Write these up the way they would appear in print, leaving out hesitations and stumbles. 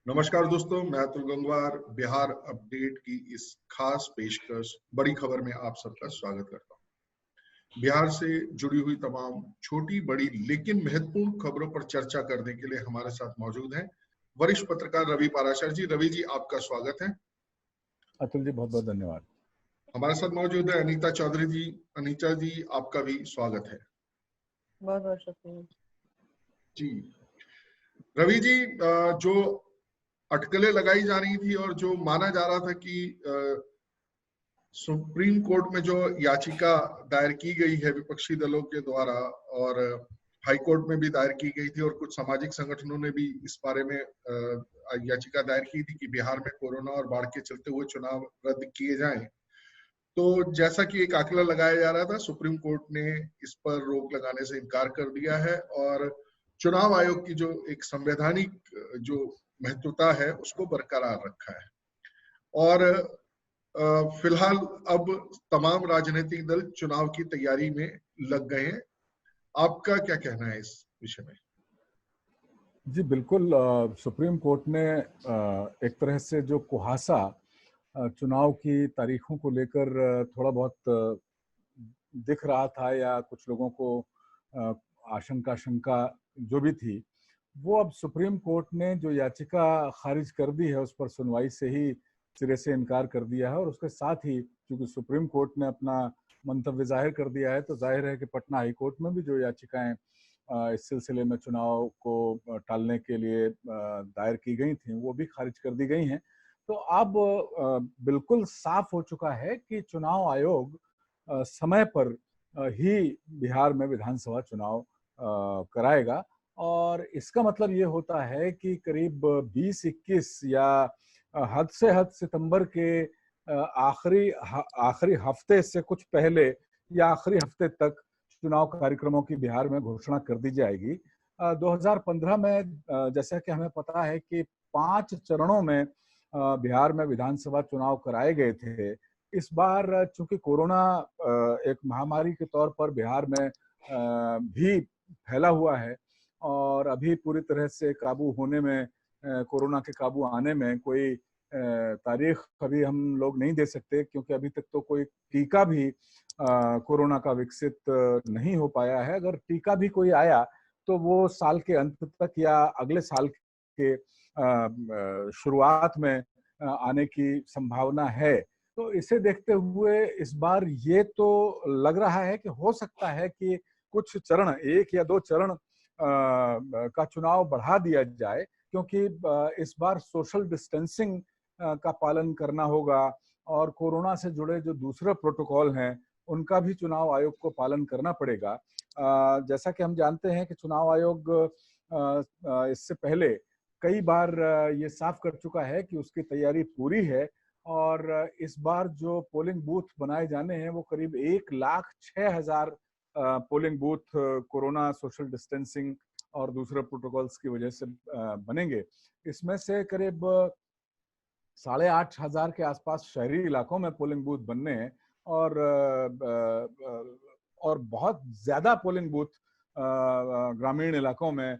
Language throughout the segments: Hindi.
नमस्कार दोस्तों, मैं अतुल गंगवार बिहार अपडेट की इस खास पेशकश बड़ी खबर में आप सबका स्वागत करता हूं। बिहार से जुड़ी हुई तमाम छोटी बड़ी लेकिन महत्वपूर्ण खबरों पर चर्चा करने के लिए हमारे साथ मौजूद हैं वरिष्ठ पत्रकार रवि पाराशर जी। रवि जी, आपका स्वागत है। अतुल जी, बहुत बहुत धन्यवाद। हमारे साथ मौजूद है अनीता चौधरी जी। अनीता जी, आपका भी स्वागत है। बहुत बहुत शुक्रिया जी। रवि जी, जो अटकलें लगाई जा रही थी और जो माना जा रहा था कि सुप्रीम कोर्ट में जो याचिका दायर की गई है विपक्षी दलों के द्वारा और हाई कोर्ट में भी दायर की गई थी और कुछ सामाजिक संगठनों ने भी इस बारे में याचिका दायर की थी कि बिहार में कोरोना और बाढ़ के चलते हुए चुनाव रद्द किए जाएं। तो जैसा कि एक आंकड़ा लगाया जा रहा था, सुप्रीम कोर्ट ने इस पर रोक लगाने से इनकार कर दिया है और चुनाव आयोग की जो एक संवैधानिक जो महत्वता है उसको बरकरार रखा है। और फिलहाल अब तमाम राजनीतिक दल चुनाव की तैयारी में लग गए हैं। आपका क्या कहना है इस विषय में? जी बिल्कुल, सुप्रीम कोर्ट ने एक तरह से जो कुहासा चुनाव की तारीखों को लेकर थोड़ा बहुत दिख रहा था या कुछ लोगों को आशंका शंका जो भी थी, वो अब सुप्रीम कोर्ट ने जो याचिका खारिज कर दी है उस पर सुनवाई से ही सिरे से इनकार कर दिया है। और उसके साथ ही क्योंकि सुप्रीम कोर्ट ने अपना मंतव्य जाहिर कर दिया है, तो जाहिर है कि पटना हाई कोर्ट में भी जो याचिकाएं इस सिलसिले में चुनाव को टालने के लिए दायर की गई थी वो भी खारिज कर दी गई हैं। तो अब बिल्कुल साफ हो चुका है कि चुनाव आयोग समय पर ही बिहार में विधानसभा चुनाव कराएगा। और इसका मतलब ये होता है कि करीब 20-21 या हद से हद सितंबर के आखिरी हफ्ते से कुछ पहले या आखिरी हफ्ते तक चुनाव कार्यक्रमों की बिहार में घोषणा कर दी जाएगी। 2015 में जैसा कि हमें पता है कि 5 चरणों में बिहार में विधानसभा चुनाव कराए गए थे। इस बार चूंकि कोरोना एक महामारी के तौर पर बिहार में भी फैला हुआ है और अभी पूरी तरह से काबू होने में, कोरोना के काबू आने में कोई तारीख अभी हम लोग नहीं दे सकते, क्योंकि अभी तक तो कोई टीका भी कोरोना का विकसित नहीं हो पाया है। अगर टीका भी कोई आया तो वो साल के अंत तक या अगले साल के शुरुआत में आने की संभावना है। तो इसे देखते हुए इस बार ये तो लग रहा है कि हो सकता है कि कुछ चरण, 1 या 2 चरण का चुनाव बढ़ा दिया जाए, क्योंकि इस बार सोशल डिस्टेंसिंग का पालन करना होगा और कोरोना से जुड़े जो दूसरे प्रोटोकॉल हैं उनका भी चुनाव आयोग को पालन करना पड़ेगा। जैसा कि हम जानते हैं कि चुनाव आयोग इससे पहले कई बार ये साफ कर चुका है कि उसकी तैयारी पूरी है और इस बार जो पोलिंग बूथ बनाए जाने हैं वो करीब 1,06,000 polling booth corona, social distancing और दूसरे प्रोटोकॉल्स की वजह से बनेंगे। इसमें से करीब 8,500 के आसपास शहरी इलाकों में पोलिंग बूथ बनने हैं और बहुत ज्यादा पोलिंग बूथ ग्रामीण इलाकों में,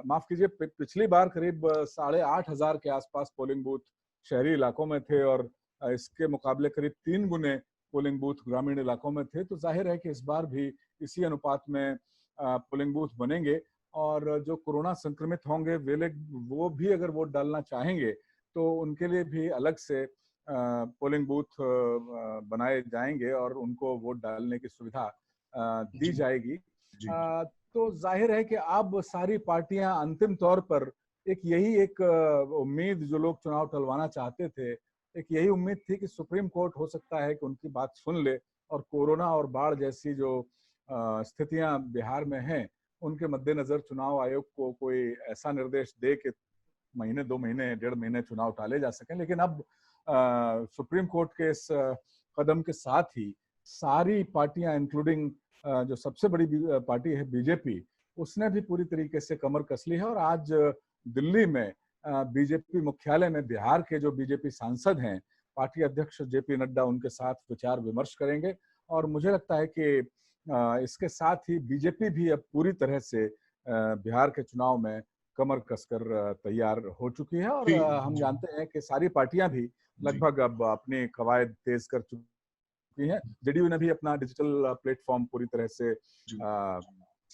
माफ कीजिए, पिछली बार करीब 8,500 के आसपास पोलिंग बूथ शहरी इलाकों में थे और इसके मुकाबले करीब 3 गुने पोलिंग बूथ ग्रामीण इलाकों में थे। तो जाहिर है कि इस बार भी इसी अनुपात में पोलिंग बूथ बनेंगे और जो कोरोना संक्रमित होंगे वो भी अगर वोट डालना चाहेंगे तो उनके लिए भी अलग से पोलिंग बूथ बनाए जाएंगे और उनको वोट डालने की सुविधा दी जाएगी। तो जाहिर है कि अब सारी पार्टियां अंतिम तौर पर एक उम्मीद, जो लोग चुनाव टलवाना चाहते थे, एक यही उम्मीद थी कि सुप्रीम कोर्ट हो सकता है कि उनकी बात सुन ले और कोरोना और बाढ़ जैसी जो स्थितियां बिहार में हैं उनके मद्देनजर चुनाव आयोग को कोई ऐसा निर्देश दे कि महीने, 2 महीने, 1.5 महीने चुनाव टाले जा सकें। लेकिन अब सुप्रीम कोर्ट के इस कदम के साथ ही सारी पार्टियां, इंक्लूडिंग जो सबसे बड़ी पार्टी है बीजेपी, उसने भी पूरी तरीके से कमर कस ली है और आज दिल्ली में बीजेपी मुख्यालय में बिहार के जो बीजेपी सांसद हैं, पार्टी अध्यक्ष जेपी नड्डा, उनके साथ विचार विमर्श करेंगे। और मुझे लगता है कि इसके साथ ही बीजेपी भी अब पूरी तरह से बिहार के चुनाव में कमर कसकर तैयार हो चुकी है और जी हम जी जानते हैं कि सारी पार्टियां भी जी लगभग अब अपने कवायद तेज कर चुकी हैं। जेडीयू ने भी अपना डिजिटल प्लेटफॉर्म पूरी तरह से जी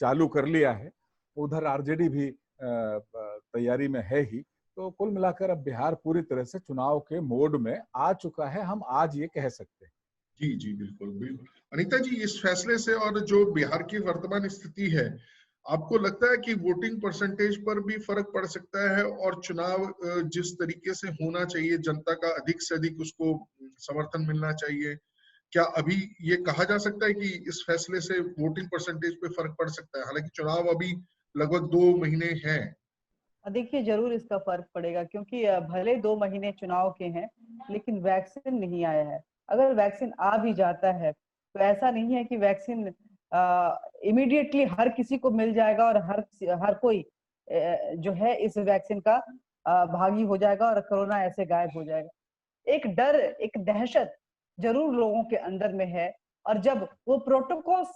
चालू कर लिया है। उधर आरजेडी भी तैयारी में है ही। तो कुल मिलाकर अब बिहार पूरी तरह से चुनाव के मोड में आ चुका है, हम आज ये कह सकते हैं। जी जी बिल्कुल बिल्कुल। अनीता जी, इस फैसले से और जो बिहार की वर्तमान स्थिति है, आपको लगता है कि वोटिंग परसेंटेज पर भी फर्क पड़ सकता है और चुनाव जिस तरीके से होना चाहिए, जनता का अधिक से अधिक उसको समर्थन मिलना चाहिए, क्या अभी ये कहा जा सकता है कि इस फैसले से वोटिंग परसेंटेज पे फर्क पड़ सकता है? हालांकि चुनाव अभी लगभग 2 महीने हैं। देखिए जरूर इसका फर्क पड़ेगा, क्योंकि भले 2 महीने चुनाव के हैं लेकिन वैक्सीन नहीं आया है। अगर वैक्सीन आ भी जाता है तो ऐसा नहीं है कि वैक्सीन इमीडिएटली हर किसी को मिल जाएगा और हर कोई जो है इस वैक्सीन का भागी हो जाएगा और कोरोना ऐसे गायब हो जाएगा। एक डर, एक दहशत जरूर लोगों के अंदर में है। और जब वो प्रोटोकॉल्स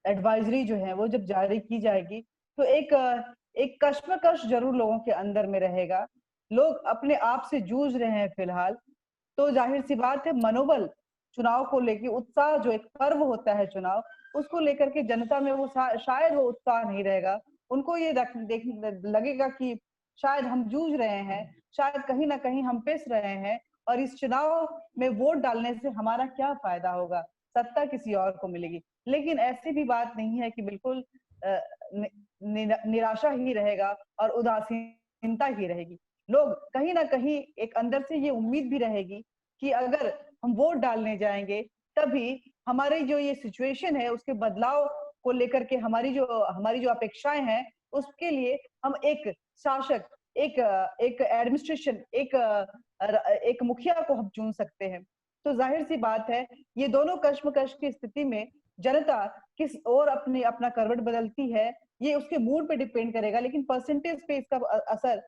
एडवाइजरी जो है वो जब जारी की जाएगी तो एक कश्मकश जरूर लोगों के अंदर में रहेगा। लोग अपने आप से जूझ रहे हैं फिलहाल। तो जाहिर सी बात है, मनोबल चुनाव को लेकर, उत्साह जो एक पर्व होता है चुनाव, उसको लेकर के जनता में वो शायद वो उत्साह नहीं रहेगा। उनको ये लगेगा कि शायद हम जूझ रहे हैं, शायद कहीं ना कहीं हम पिस रहे हैं, और इस चुनाव में वोट डालने से हमारा क्या फायदा होगा, सत्ता किसी और को मिलेगी। लेकिन ऐसी भी बात नहीं है कि बिल्कुल निराशा ही रहेगा और उदासीनता ही रहेगी। लोग कहीं ना कहीं एक अंदर से ये उम्मीद भी रहेगी कि अगर हम वोट डालने जाएंगे तभी हमारी जो ये सिचुएशन है उसके बदलाव को लेकर के हमारी जो अपेक्षाएं हैं उसके लिए हम एक शासक, एक एक एडमिनिस्ट्रेशन, एक मुखिया को हम चुन सकते हैं। तो जाहिर सी बात है, ये दोनों कश्मकश की स्थिति में जनता किस ओर अपना करवट बदलती है ये उसके मूड पे डिपेंड करेगा। लेकिन परसेंटेज पे इसका असर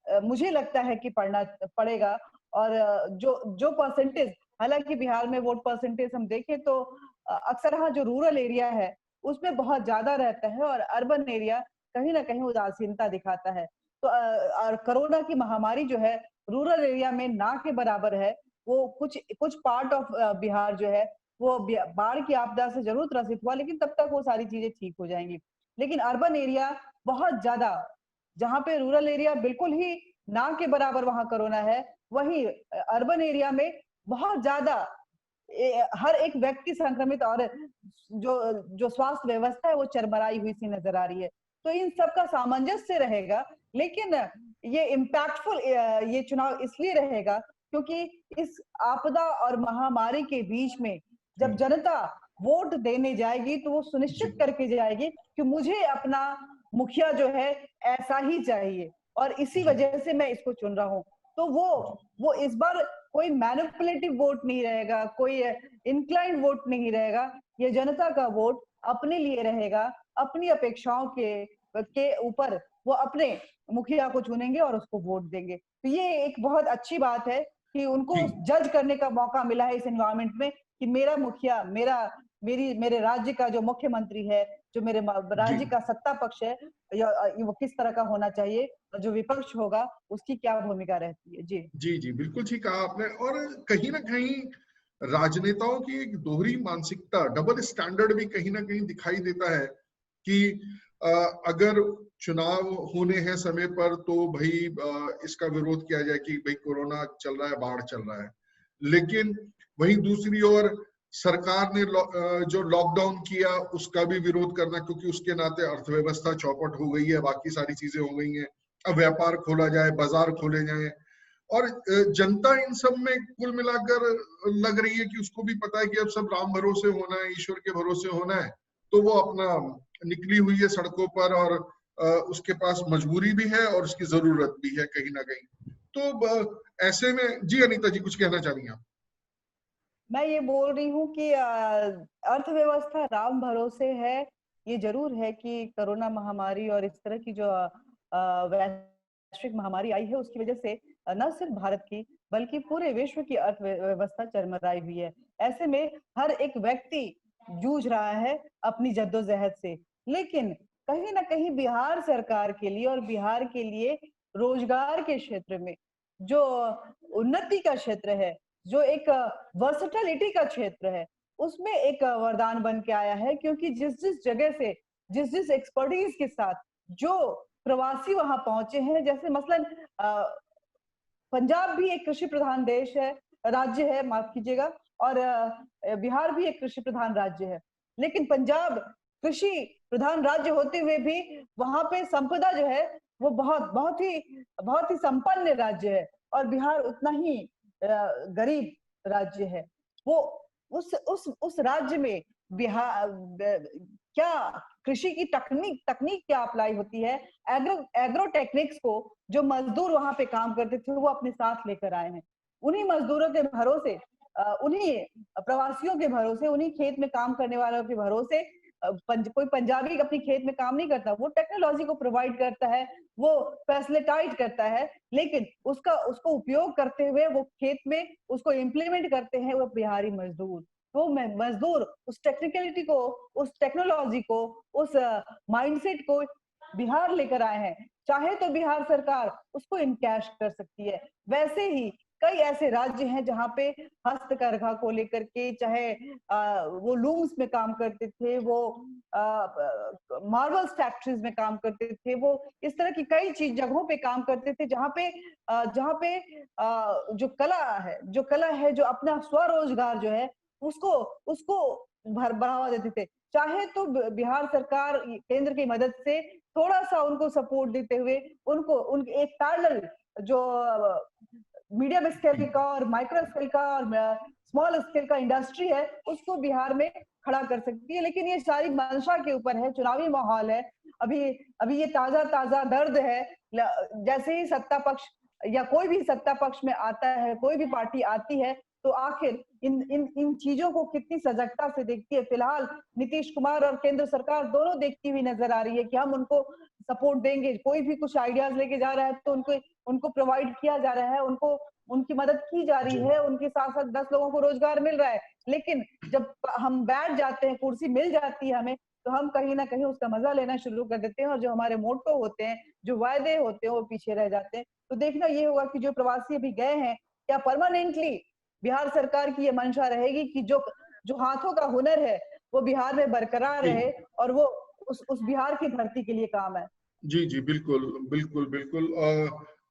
मुझे लगता है कि पड़ना पड़ेगा। और जो जो परसेंटेज, हालांकि बिहार में वोट परसेंटेज हम देखें तो अक्सर हाँ जो रूरल एरिया है उसमें बहुत ज्यादा रहता है और अर्बन एरिया कहीं ना कहीं उदासीनता दिखाता है। तो और कोरोना की महामारी जो है रूरल एरिया में ना के बराबर है। वो कुछ कुछ पार्ट ऑफ बिहार जो है वो बाढ़ की आपदा से जरूर त्रसित हुआ, लेकिन तब तक वो सारी चीजें ठीक हो जाएंगी। लेकिन अर्बन एरिया बहुत ज्यादा, जहां पे रूरल एरिया बिल्कुल ही ना के बराबर वहां कोरोना है, वहीं अर्बन एरिया में बहुत ज्यादा हर एक व्यक्ति संक्रमित, और जो जो स्वास्थ्य व्यवस्था है वो चरमराई हुई सी नजर आ रही है। तो इन सब का सामंजस्य रहेगा। लेकिन ये इम्पैक्टफुल ये चुनाव इसलिए रहेगा क्योंकि इस आपदा और महामारी के बीच में जब जनता वोट देने जाएगी तो वो जी सुनिश्चित करके जाएगी कि मुझे अपना मुखिया जो है ऐसा ही चाहिए और इसी जी वजह से मैं इसको चुन रहा हूँ। तो वो इस बार कोई मैनिपुलेटिव वोट नहीं रहेगा, कोई इंक्लाइन वोट नहीं रहेगा। ये जनता का वोट अपने लिए रहेगा, अपनी अपेक्षाओं के ऊपर वो अपने मुखिया को चुनेंगे और उसको वोट देंगे। तो ये एक बहुत अच्छी बात है कि उनको जी जज करने का मौका मिला है इस एनवायरमेंट में कि मेरा मुखिया, मेरे राज्य का जो मुख्यमंत्री है, जो मेरे जी राज्य का सत्ता पक्ष है, वो किस तरह का होना चाहिए और जो विपक्ष होगा उसकी क्या भूमिका रहती है। जी जी जी बिल्कुल ठीक कहा आपने। और कहीं ना कहीं राजनेताओं की एक दोहरी मानसिकता, डबल स्टैंडर्ड भी कहीं ना कहीं दिखाई देता है कि अ, अगर चुनाव होने हैं समय पर तो भाई इसका विरोध किया जाए कि भाई कोरोना चल रहा है, बाढ़ चल रहा है। लेकिन वहीं दूसरी ओर सरकार ने जो लॉकडाउन किया उसका भी विरोध करना, क्योंकि उसके नाते अर्थव्यवस्था चौपट हो गई है, बाकी सारी चीजें हो गई हैं। अब व्यापार खोला जाए, बाजार खोले जाए, और जनता इन सब में कुल मिलाकर लग रही है कि उसको भी पता है कि अब सब राम भरोसे होना है, ईश्वर के भरोसे होना है। तो वो अपना निकली हुई है सड़कों पर, और उसके पास मजबूरी भी है और उसकी जरूरत भी है कहीं ना कहीं। तो ऐसे में जी अनीता जी कुछ कहना चाह रही हैं आप? मैं ये बोल रही हूँ कि अर्थव्यवस्था राम भरोसे है। ये जरूर है कि कोरोना महामारी और इस तरह की जो वैश्विक महामारी आई है उसकी वजह से न सिर्फ भारत की बल्कि पूरे विश्व की अर्थव्यवस्था चरमराई हुई है। ऐसे में हर एक व्यक्ति जूझ रहा है अपनी जद्दोजहद से। लेकिन कहीं ना कहीं बिहार सरकार के लिए और बिहार के लिए रोजगार के क्षेत्र में जो उन्नति का क्षेत्र है, जो एक वर्सटिलिटी का क्षेत्र है, उसमें एक वरदान बन के आया है। क्योंकि जिस जिस जगह से, जिस जिस एक्सपर्टीज के साथ जो प्रवासी वहां पहुंचे हैं, जैसे मसलन पंजाब भी एक कृषि प्रधान देश है, राज्य है, माफ कीजिएगा, और बिहार भी एक कृषि प्रधान राज्य है। लेकिन पंजाब कृषि प्रधान राज्य होते हुए भी वहां पे संपदा जो है वो बहुत ही संपन्न राज्य है, और बिहार उतना ही गरीब राज्य है। वो उस राज्य में बिहार क्या कृषि की तकनीक क्या अप्लाई होती है, एग्रो टेक्निक्स को जो मजदूर वहां पे काम करते थे वो अपने साथ लेकर आए हैं। उन्हीं मजदूरों के भरोसे, उन्हीं प्रवासियों के भरोसे, उन्हीं खेत में काम करने वालों के भरोसे कोई पंजाबी अपनी खेत में काम नहीं करता, वो टेक्नोलॉजी को प्रोवाइड करता है, वो फैसिलिटाइज करता है, लेकिन उसको उपयोग करते हुए वो खेत में उसको इम्प्लीमेंट करते हैं वो बिहारी मजदूर। तो मजदूर उस टेक्निकलिटी को, उस टेक्नोलॉजी को, उस माइंडसेट को बिहार लेकर आए हैं। चाहे तो बिहार सरकार उसको इनकैश कर सकती है। वैसे ही कई ऐसे राज्य हैं जहां पे हस्तकरघा को लेकर के, चाहे वो लूम्स में काम करते थे, वो मार्बल्स फैक्ट्रीज में काम करते थे, वो इस तरह की कई चीज जगहों पे काम करते थे जहां पे जो कला है, जो अपना स्वरोजगार जो है उसको उसको बढ़ावा देते थे। चाहे तो बिहार सरकार केंद्र की मदद से थोड़ा सा उनको सपोर्ट देते हुए उनके एक पैरेलल जो मीडियम स्केल का और माइक्रो स्केल का और स्मॉल स्केल का इंडस्ट्री है उसको बिहार में खड़ा कर सकती है। लेकिन ये सारी मंशा के ऊपर है, चुनावी माहौल है, अभी ये ताजा दर्द है। जैसे ही सत्ता पक्ष या कोई भी सत्ता पक्ष में आता है, कोई भी पार्टी आती है, तो आखिर इन चीजों को कितनी सजगता से देखती है। फिलहाल नीतीश कुमार और केंद्र सरकार दोनों देखती हुई नजर आ रही है कि हम उनको सपोर्ट देंगे। कोई भी कुछ आइडियाज लेके जा रहा है तो उनको प्रोवाइड किया जा रहा है, उनकी मदद की जा रही है, उनके साथ साथ 10 लोगों को रोजगार मिल रहा है। लेकिन जब हम बैठ जाते हैं, कुर्सी मिल जाती है हमें, तो हम कहीं ना कहीं उसका मजा लेना शुरू कर देते हैं और जो हमारे मोटो होते हैं, जो वायदे होते हैं, वो पीछे रह जाते हैं। तो देखना ये होगा कि जो प्रवासी अभी गए हैं, क्या परमानेंटली बिहार सरकार की ये मंशा रहेगी कि जो हाथों का हुनर है वो बिहार में बरकरार रहे और वो उस बिहार की धरती के लिए काम है। जी जी, बिल्कुल बिल्कुल बिल्कुल।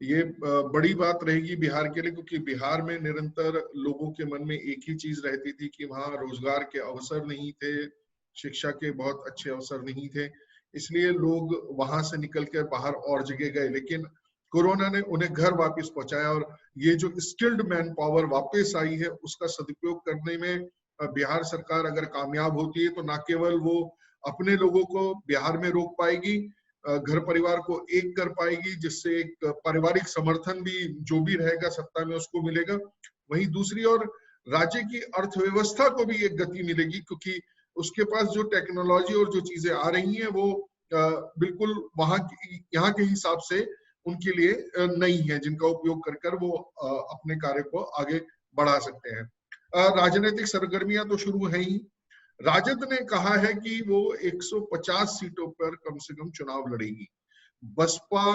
ये बड़ी बात रहेगी बिहार के लिए, क्योंकि बिहार में निरंतर लोगों के मन में एक ही चीज रहती थी कि वहाँ रोजगार के अवसर नहीं थे, शिक्षा के बहुत अच्छे अवसर नहीं थे, इसलिए लोग वहां से निकल कर बाहर और जगह गए। लेकिन कोरोना ने उन्हें घर वापस पहुंचाया और ये जो स्किल्ड मैन पावर वापस आई है उसका सदुपयोग करने में बिहार सरकार अगर कामयाब होती है तो न केवल वो अपने लोगों को बिहार में रोक पाएगी, घर परिवार को एक कर पाएगी, जिससे एक पारिवारिक समर्थन भी जो भी रहेगा सत्ता में उसको मिलेगा। वहीं दूसरी ओर राज्य की अर्थव्यवस्था को भी एक गति मिलेगी, क्योंकि उसके पास जो टेक्नोलॉजी और जो चीजें आ रही हैं वो बिल्कुल यहाँ के हिसाब से उनके लिए नई है, जिनका उपयोग कर कर वो अपने कार्य को आगे बढ़ा सकते हैं। राजनीतिक सरगर्मियां तो शुरू है ही। राजद ने कहा है कि वो 150 सीटों पर कम से कम चुनाव लड़ेगी। बसपा,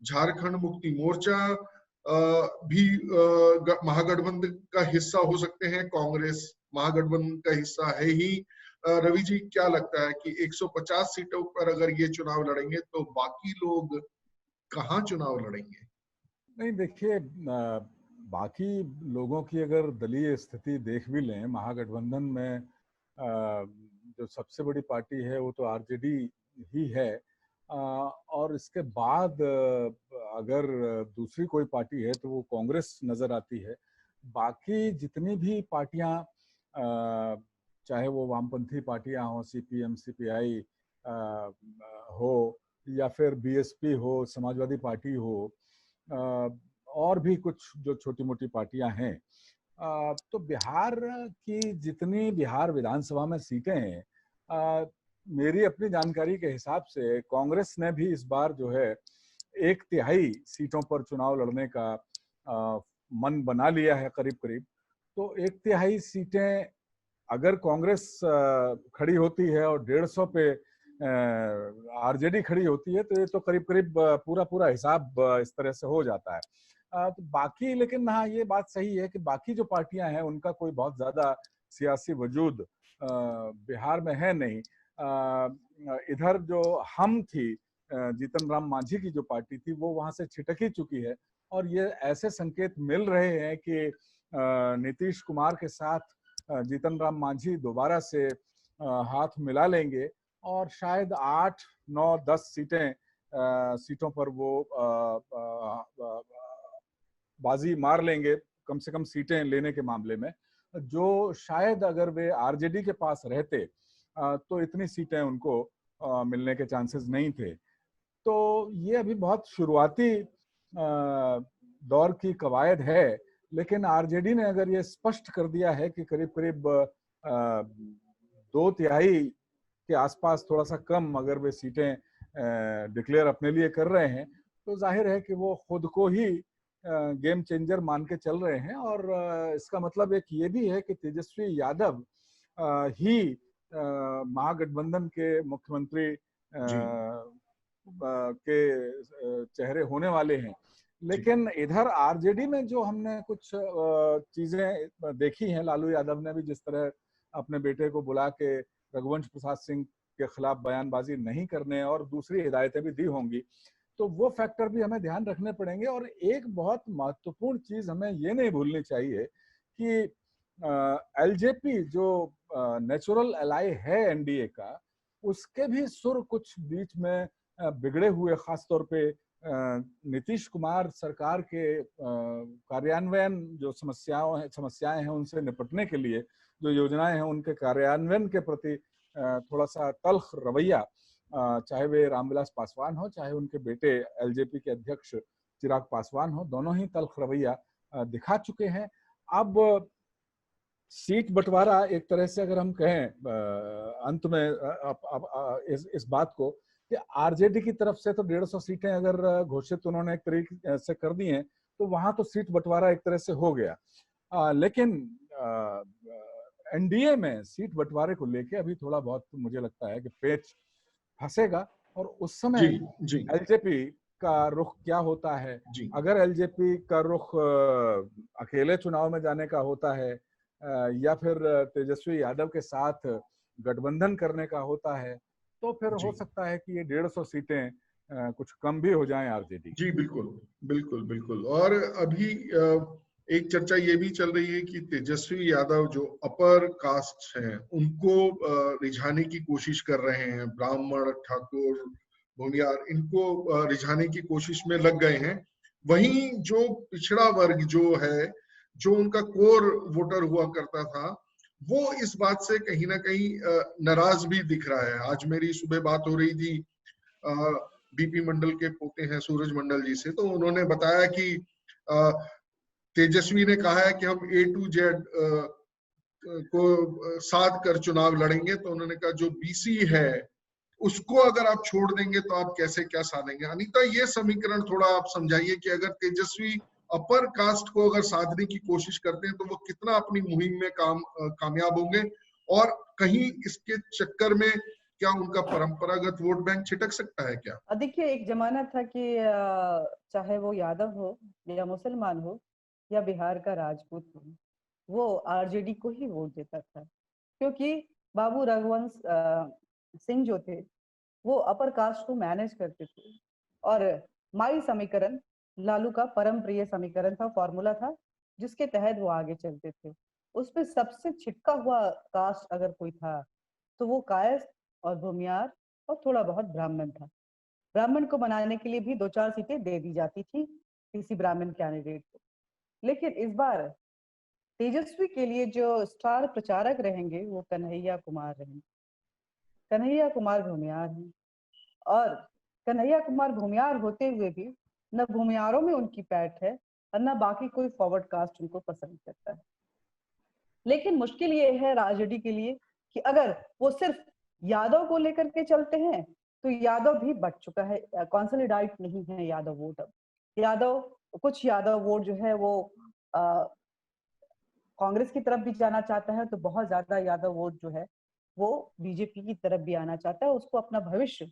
झारखंड मुक्ति मोर्चा भी महागठबंधन का हिस्सा हो सकते हैं, कांग्रेस महागठबंधन का हिस्सा है ही। रवि जी, क्या लगता है कि 150 सीटों पर अगर ये चुनाव लड़ेंगे तो बाकी लोग कहाँ चुनाव लड़ेंगे? नहीं, देखिए, बाकी लोगों की अगर दलीय स्थिति देख भी लें, महागठबंधन में जो सबसे बड़ी पार्टी है वो तो आरजेडी ही है, और इसके बाद अगर दूसरी कोई पार्टी है तो वो कांग्रेस नजर आती है। बाकी जितनी भी पार्टियां, चाहे वो वामपंथी पार्टियां हो, सीपीएम, सीपीआई हो, या फिर बीएसपी हो, समाजवादी पार्टी हो, और भी कुछ जो छोटी मोटी पार्टियां हैं, तो बिहार की जितनी बिहार विधानसभा में सीटें हैं, मेरी अपनी जानकारी के हिसाब से कांग्रेस ने भी इस बार जो है 1/3 सीटों पर चुनाव लड़ने का मन बना लिया है करीब करीब। तो 1/3 सीटें अगर कांग्रेस खड़ी होती है और 150 पे आरजेडी खड़ी होती है, तो ये तो करीब करीब पूरा पूरा हिसाब इस तरह से हो जाता है। तो बाकी, लेकिन हाँ, ये बात सही है कि बाकी जो पार्टियां हैं उनका कोई बहुत ज्यादा सियासी वजूद बिहार में है नहीं। इधर जो हम थी, जीतन राम मांझी की जो पार्टी थी, वो वहां से छिटक ही चुकी है, और ये ऐसे संकेत मिल रहे हैं कि नीतीश कुमार के साथ जीतन राम मांझी दोबारा से हाथ मिला लेंगे, और शायद 8, 9, 10 सीटों पर वो बाजी मार लेंगे, कम से कम सीटें लेने के मामले में, जो शायद अगर वे आरजेडी के पास रहते तो इतनी सीटें उनको मिलने के चांसेस नहीं थे। तो ये अभी बहुत शुरुआती दौर की कवायद है, लेकिन आरजेडी ने अगर ये स्पष्ट कर दिया है कि करीब करीब 2/3 के आसपास, थोड़ा सा कम अगर वे सीटें डिक्लेयर अपने लिए कर रहे हैं, तो जाहिर है कि वो खुद को ही गेम चेंजर मान के चल रहे हैं। और इसका मतलब एक ये भी है कि तेजस्वी यादव ही महागठबंधन के मुख्यमंत्री के चेहरे होने वाले हैं। लेकिन इधर आरजेडी में जो हमने कुछ चीजें देखी हैं, लालू यादव ने भी जिस तरह अपने बेटे को बुला के रघुवंश प्रसाद सिंह के खिलाफ बयानबाजी नहीं करने और दूसरी हिदायतें भी दी होंगी, तो वो फैक्टर भी हमें ध्यान रखने पड़ेंगे। और एक बहुत महत्वपूर्ण चीज हमें ये नहीं भूलनी चाहिए कि एलजेपी जो नेचुरल एलाई है एनडीए का, उसके भी सुर कुछ बीच में बिगड़े हुए, खासतौर पे नीतीश कुमार सरकार के कार्यान्वयन जो समस्याएं हैं उनसे निपटने के लिए जो योजनाएं हैं उनके कार्यान्वयन के प्रति थोड़ा सा तल्ख रवैया, चाहे वे रामविलास पासवान हो, चाहे उनके बेटे एलजेपी के अध्यक्ष चिराग पासवान हो, दोनों ही तल्ख रवैया दिखा चुके हैं। अब सीट बंटवारा एक तरह से अगर हम कहें अंत में इस बात को कि आरजेडी की तरफ से तो 150 सीटें अगर घोषित उन्होंने एक तरीके से कर दी हैं, तो वहां तो सीट बंटवारा एक तरह से हो गया। लेकिन एनडीए में सीट बंटवारे को लेके अभी थोड़ा बहुत मुझे लगता है कि पेच फंसेगा, और उस समय एलजेपी का रुख क्या होता है। अगर एलजेपी का रुख अकेले चुनाव में जाने का होता है या फिर तेजस्वी यादव के साथ गठबंधन करने का होता है, तो फिर हो सकता है कि ये 150 सीटें कुछ कम भी हो जाएं आरजेडी। जी बिल्कुल बिल्कुल बिल्कुल। और अभी एक चर्चा ये भी चल रही है कि तेजस्वी यादव जो अपर कास्ट हैं उनको रिझाने की कोशिश कर रहे हैं, ब्राह्मण, ठाकुर, भूमियार, इनको रिझाने की कोशिश में लग गए हैं। वहीं जो पिछड़ा वर्ग जो है, जो उनका कोर वोटर हुआ करता था, वो इस बात से कहीं ना कहीं नाराज भी दिख रहा है। आज मेरी सुबह बात हो रही थी बीपी मंडल के पोते हैं सूरज मंडल जी से, तो उन्होंने बताया कि तेजस्वी ने कहा है कि हम A to Z को साध कर चुनाव लड़ेंगे। तो उन्होंने कहा जो बीसी है उसको अगर आप छोड़ देंगे तो आप कैसे क्या साधेंगे। अनीता, ये समीकरण थोड़ा आप समझाइए कि अगर तेजस्वी अपर कास्ट को अगर साधने की कोशिश करते हैं तो वो कितना अपनी मुहिम में कामयाब होंगे, और कहीं इसके चक्कर में क्या उनका परंपरागत वोट बैंक छिटक सकता है क्या? देखिए, एक जमाना था कि चाहे वो यादव हो या मुसलमान हो या बिहार का राजपूत हो, वो आरजेडी को ही वोट देता था, क्योंकि बाबू रघुवंश सिंह जो थे वो अपर कास्ट को मैनेज करते थे। और माई समीकरण लालू का परम प्रिय समीकरण था, फॉर्मूला था, जिसके तहत वो आगे चलते थे। उसमें सबसे छिटका हुआ कास्ट अगर कोई था तो वो कायस्थ और भूमियार और थोड़ा बहुत ब्राह्मण था। ब्राह्मण को बनाने के लिए भी 2-4 सीटें दे दी जाती थी किसी ब्राह्मण कैंडिडेट को। लेकिन इस बार तेजस्वी के लिए जो स्टार प्रचारक रहेंगे वो कन्हैया कुमार रहेंगे। कन्हैया कुमार भूमियार हैं, और कन्हैया कुमार भूमियार होते हुए भी न भूमियारों में उनकी पैठ है और न बाकी कोई फॉरवर्ड कास्ट उनको पसंद करता है। लेकिन मुश्किल ये है राजनीति के लिए कि अगर वो सिर्फ यादव को लेकर के चलते हैं तो यादव भी बढ़ चुका है, कंसोलिडेट नहीं है यादव वोट। अब यादव, कुछ यादव वोट जो है वो कांग्रेस की तरफ भी जाना चाहता है, तो बहुत ज्यादा यादव वोट जो है वो बीजेपी की तरफ भी आना चाहता है, उसको अपना भविष्य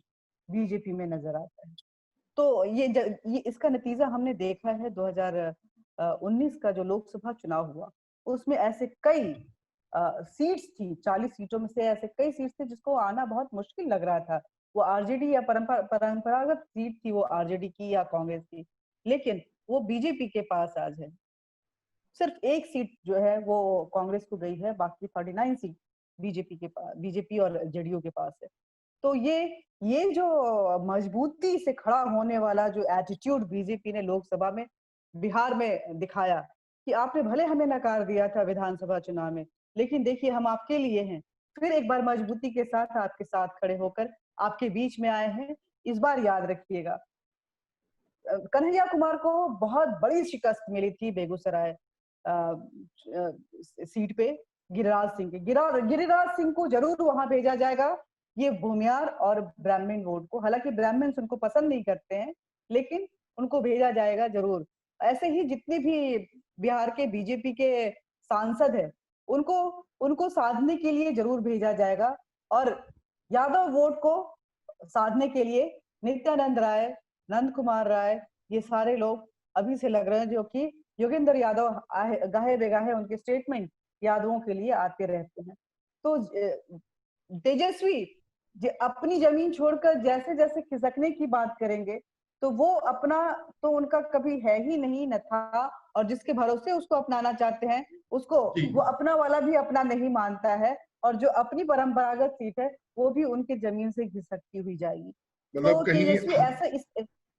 बीजेपी में नजर आता है। तो ये इसका नतीजा हमने देखा है 2019 का जो लोकसभा चुनाव हुआ, उसमें ऐसे कई सीट्स थी, 40 सीटों में से ऐसे कई सीट्स थे जिसको आना बहुत मुश्किल लग रहा था। वो आरजेडी या परंपरागत सीट थी, वो आरजेडी की या कांग्रेस की, लेकिन वो बीजेपी के पास आज है। सिर्फ एक सीट जो है वो कांग्रेस को गई है, बाकी 39 सीट बीजेपी के पास, बीजेपी और जेडीयू के पास है। तो ये जो मजबूती से खड़ा होने वाला जो एटीट्यूड बीजेपी ने लोकसभा में, बिहार में दिखाया कि आपने भले हमें नकार दिया था विधानसभा चुनाव में, लेकिन देखिए हम आपके लिए हैं, फिर एक बार मजबूती के साथ आपके साथ खड़े होकर आपके बीच में आए हैं। इस बार याद रखिएगा, कन्हैया कुमार को बहुत बड़ी शिकस्त मिली थी बेगूसराय सीट पे गिरिराज सिंह के। गिरिराज सिंह को जरूर वहां भेजा जाएगा, ये भूमियार और ब्राह्मण वोट को, हालांकि ब्राह्मण उनको पसंद नहीं करते हैं, लेकिन उनको भेजा जाएगा जरूर। ऐसे ही जितने भी बिहार के बीजेपी के सांसद है, उनको साधने के लिए जरूर भेजा जाएगा। और यादव वोट को साधने के लिए नित्यानंद राय, नंद कुमार राय, ये सारे लोग अभी से लग रहे हैं, जो कि योगेंद्र यादव गाहे बेगाहे उनके स्टेटमेंट यादवों के लिए आते रहते हैं। तो तेजस्वी अपनी जमीन छोड़कर जैसे जैसे खिसकने की बात करेंगे, तो वो अपना तो उनका कभी है ही नहीं, न था, और जिसके भरोसे उसको अपनाना चाहते हैं उसको वो अपना वाला भी अपना नहीं मानता है, और जो अपनी परंपरागत सीट है वो भी उनके जमीन से घिसकती हुई जाएगी। तो तेजस्वी ऐसे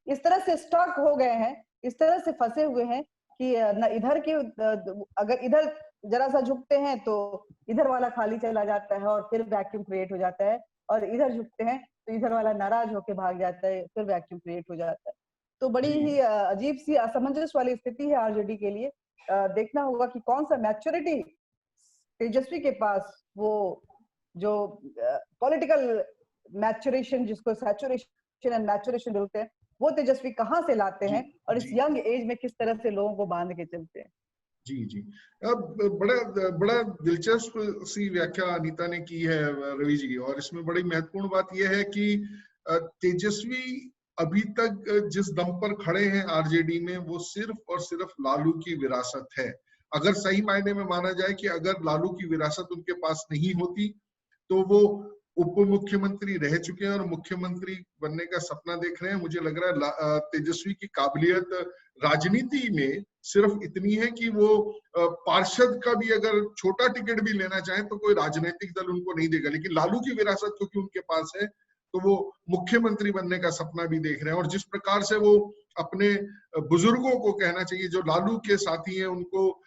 इस तरह से स्टक हो गए हैं, इस तरह से फंसे हुए हैं कि न इधर के, अगर इधर जरा सा झुकते हैं तो इधर वाला खाली चला जाता है और फिर वैक्यूम क्रिएट हो जाता है, और इधर झुकते हैं तो इधर वाला नाराज होकर भाग जाता है, फिर वैक्यूम क्रिएट हो जाता है। तो बड़ी ही अजीब सी असमंजस वाली स्थिति है आरजेडी के लिए। देखना होगा कि कौन सा मैच्योरिटी तेजस्वी के पास, वो जो पॉलिटिकल मैच्योरेशन, जिसको सैचुरेशन एंड मैच्योरेशन बोलते हैं, वो तेजस्वी कहाँ से लाते हैं, और इस यंग एज में किस तरह से लोगों को बांध के चलते हैं। जी। अब बड़ा दिलचस्प सी व्याख्या अनीता ने की है रवि जी, और इसमें बड़ी महत्वपूर्ण बात यह है कि तेजस्वी अभी तक जिस दम पर खड़े हैं आरजेडी में, वो सिर्फ और सिर्फ लालू की विरासत है। अगर सही मायने में माना जाए कि अगर लालू की विरासत उनके पास नहीं होती तो वो उप मुख्यमंत्री रह चुके हैं और मुख्यमंत्री बनने का सपना देख रहे हैं। मुझे लग रहा है तेजस्वी की काबिलियत राजनीति में सिर्फ इतनी है कि वो पार्षद का भी अगर छोटा टिकट भी लेना चाहे तो कोई राजनीतिक दल उनको नहीं देगा, लेकिन लालू की विरासत क्योंकि उनके पास है तो वो मुख्यमंत्री बनने का सपना भी देख रहे हैं। और जिस प्रकार से वो अपने बुजुर्गों को, कहना चाहिए जो लालू के साथी हैं, उनको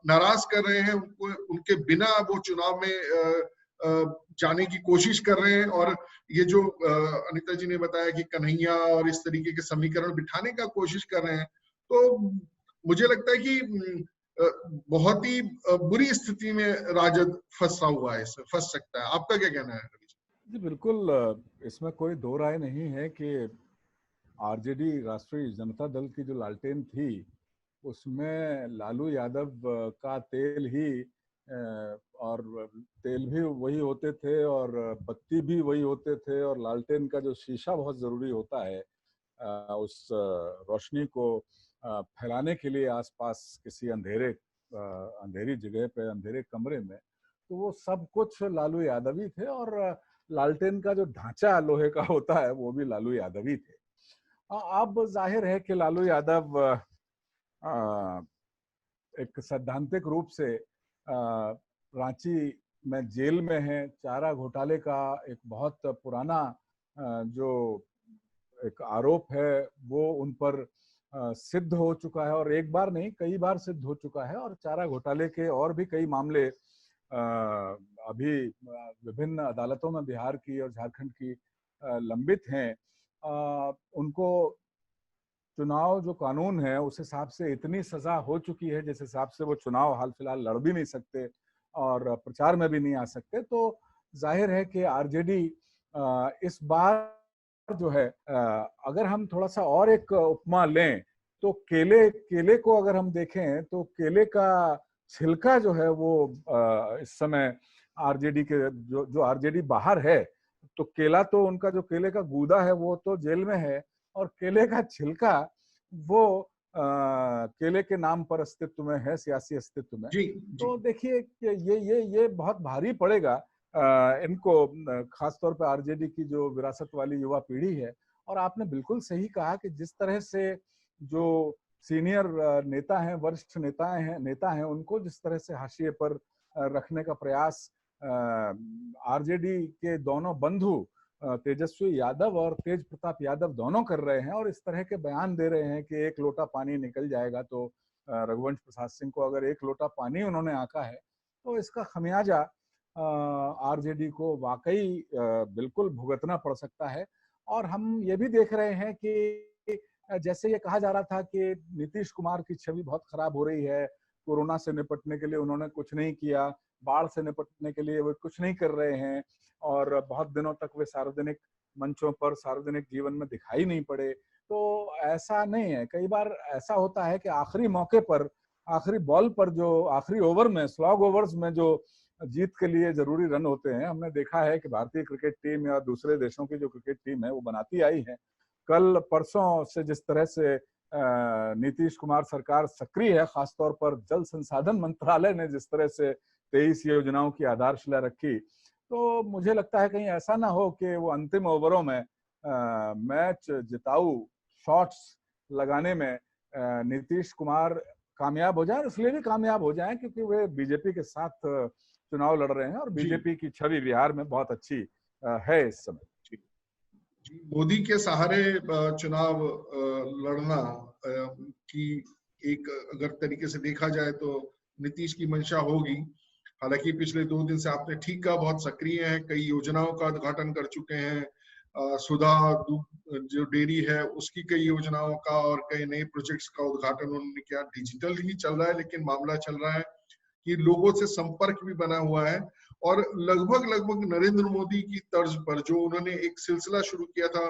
नाराज कर रहे हैं, उनको उनके बिना वो चुनाव में जाने की कोशिश कर रहे हैं। और ये जो अनीता जी ने बताया कि कन्हैया और इस तरीके के समीकरण बिठाने का कोशिश कर रहे हैं, तो मुझे लगता है कि बहुत ही बुरी स्थिति में राजद फंसा हुआ है, फंस सकता है। आपका क्या कहना है? जी बिल्कुल, इसमें कोई दो राय नहीं है कि आरजेडी, राष्ट्रीय जनता दल की जो लालटेन थी, उसमें लालू यादव का तेल ही, और तेल भी वही होते थे और बत्ती भी वही होते थे, और लालटेन का जो शीशा बहुत ज़रूरी होता है उस रोशनी को फैलाने के लिए आसपास किसी अंधेरी जगह पे, अंधेरे कमरे में, तो वो सब कुछ लालू यादव ही थे। और लालटेन का जो ढांचा लोहे का होता है वो भी लालू यादव ही थे। अब जाहिर है कि लालू यादव एक सैद्धांतिक रूप से रांची में जेल में है। चारा घोटाले का एक बहुत पुराना जो एक आरोप है वो उन पर सिद्ध हो चुका है, और एक बार नहीं कई बार सिद्ध हो चुका है। और चारा घोटाले के और भी कई मामले अभी विभिन्न अदालतों में बिहार की और झारखंड की लंबित हैं। उनको चुनाव जो कानून है उस हिसाब से इतनी सजा हो चुकी है जिस हिसाब से वो चुनाव हाल फिलहाल लड़ भी नहीं सकते और प्रचार में भी नहीं आ सकते। तो जाहिर है कि आरजेडी इस बार जो है, अगर हम थोड़ा सा और एक उपमा लें तो केले को अगर हम देखें तो केले का छिलका जो है वो इस समय आरजेडी के जो आरजेडी बाहर है, तो केला तो उनका जो केले का गूदा है वो तो जेल में है, और केले का छिलका वो केले के नाम पर अस्तित्व में है, सियासी अस्तित्व में। जी, तो देखिए कि ये बहुत भारी पड़ेगा इनको, खासतौर पर आरजेडी की जो विरासत वाली युवा पीढ़ी है। और आपने बिल्कुल सही कहा कि जिस तरह से जो सीनियर नेता हैं, वरिष्ठ नेता हैं, उनको जिस तरह से हाशिए पर रखने का प्रयास आरजेडी के दोनों बंधु तेजस्वी यादव और तेज प्रताप यादव दोनों कर रहे हैं, और इस तरह के बयान दे रहे हैं कि एक लोटा पानी निकल जाएगा, तो रघुवंश प्रसाद सिंह को अगर एक लोटा पानी उन्होंने आंका है तो इसका खमियाजा आरजेडी को वाकई बिल्कुल भुगतना पड़ सकता है। और हम ये भी देख रहे हैं कि जैसे ये कहा जा रहा था कि नीतीश कुमार की छवि बहुत खराब हो रही है, कोरोना से निपटने के लिए उन्होंने कुछ नहीं किया, बाढ़ से निपटने के लिए वो कुछ नहीं कर रहे हैं, और बहुत दिनों तक वे सार्वजनिक मंचों पर, सार्वजनिक जीवन में दिखाई नहीं पड़े। तो ऐसा नहीं है, कई बार ऐसा होता है कि आखिरी मौके पर, आखिरी बॉल पर, जो आखिरी ओवर में, स्लॉग ओवर्स में जो जीत के लिए जरूरी रन होते हैं, हमने देखा है कि भारतीय क्रिकेट टीम या दूसरे देशों की जो क्रिकेट टीम है वो बनाती आई है। कल परसों से जिस तरह से नीतीश कुमार सरकार सक्रिय है, खासतौर पर जल संसाधन मंत्रालय ने जिस तरह से 23 योजनाओं की आधारशिला रखी, तो मुझे लगता है कहीं ऐसा ना हो कि वो अंतिम ओवरों में मैच जिताऊ शॉट्स लगाने में नीतीश कुमार कामयाब हो जाए। इसलिए भी कामयाब हो जाए क्योंकि वे बीजेपी के साथ चुनाव लड़ रहे हैं, और बीजेपी की छवि बिहार में बहुत अच्छी है इस समय। मोदी के सहारे चुनाव लड़ना की एक अगर तरीके से देखा जाए तो नीतीश की मंशा होगी। हालांकि पिछले 2 दिन से आपने ठीक कहा, बहुत सक्रिय हैं, कई योजनाओं का उद्घाटन कर चुके हैं। सुधा जो डेयरी है उसकी कई योजनाओं का और कई नए प्रोजेक्ट्स का उद्घाटन उन्होंने किया। डिजिटल ही चल रहा है, लेकिन मामला चल रहा है कि लोगों से संपर्क भी बना हुआ है, और लगभग नरेंद्र मोदी की तर्ज पर जो उन्होंने एक सिलसिला शुरू किया था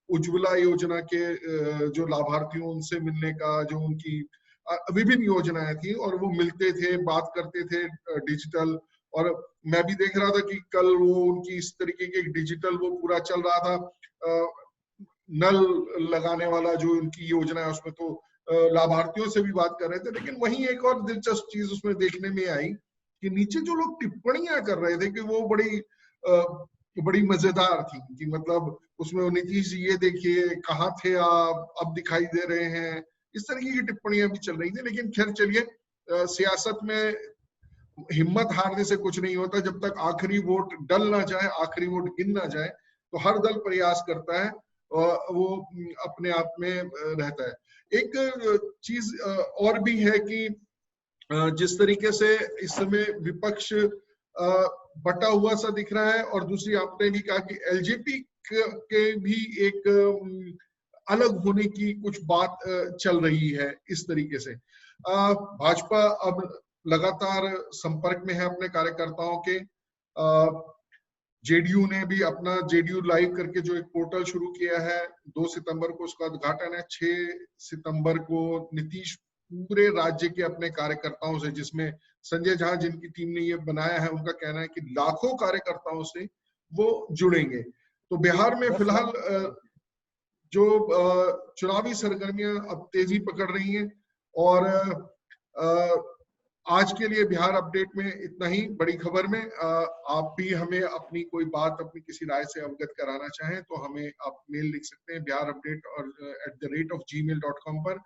उज्ज्वला योजना के जो लाभार्थियों उनसे मिलने का, जो उनकी विभिन्न योजनाएं थी, और वो मिलते थे, बात करते थे डिजिटल। और मैं भी देख रहा था कि कल वो उनकी इस तरीके के डिजिटल वो पूरा चल रहा था, नल लगाने वाला जो उनकी योजना है उसमें तो लाभार्थियों से भी बात कर रहे थे। लेकिन वहीं एक और दिलचस्प चीज उसमें देखने में आई कि नीचे जो लोग टिप्पणियां कर रहे थे कि वो बड़ी मजेदार थी, कि मतलब उसमें नीतीश जी ये देखिए कहाँ थे आप, अब दिखाई दे रहे हैं, इस तरीके की टिप्पणियां भी चल रही थी। लेकिन खैर चलिए, सियासत में हिम्मत हारने से कुछ नहीं होता। जब तक आखिरी वोट डल ना जाए, आखिरी वोट गिन ना जाए, तो हर दल प्रयास करता है, वो अपने आप में रहता है। एक चीज और भी है कि जिस तरीके से इस समय विपक्ष बटा हुआ सा दिख रहा है, और दूसरी आपने भी कहा कि एलजेपी के भी एक अलग होने की कुछ बात चल रही है। इस तरीके से भाजपा अब लगातार संपर्क में है अपने कार्यकर्ताओं के। जेडीयू ने भी अपना जेडीयू लाइव करके जो एक पोर्टल शुरू किया है, 2 सितंबर को उसका उद्घाटन है। 6 सितंबर को नीतीश पूरे राज्य के अपने कार्यकर्ताओं से, जिसमें संजय झा जिनकी टीम ने ये बनाया है, उनका कहना है कि लाखों कार्यकर्ताओं से वो जुड़ेंगे। तो बिहार में फिलहाल जो चुनावी सरगर्मियां अब तेजी पकड़ रही हैं, और आज के लिए बिहार अपडेट में इतना ही। बड़ी खबर में आप भी हमें अपनी कोई बात, अपनी किसी राय से अवगत कराना चाहें तो हमें आप मेल लिख सकते हैं बिहार अपडेट और @gmail.com पर।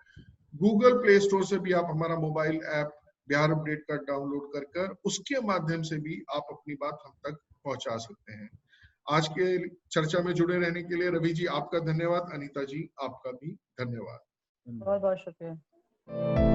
गूगल प्ले स्टोर से भी आप हमारा मोबाइल ऐप बिहार अपडेट का डाउनलोड कर उसके माध्यम से भी आप अपनी बात हम तक पहुंचा सकते हैं। आज के चर्चा में जुड़े रहने के लिए रवि जी आपका धन्यवाद, अनीता जी आपका भी धन्यवाद। बहुत बहुत शुक्रिया।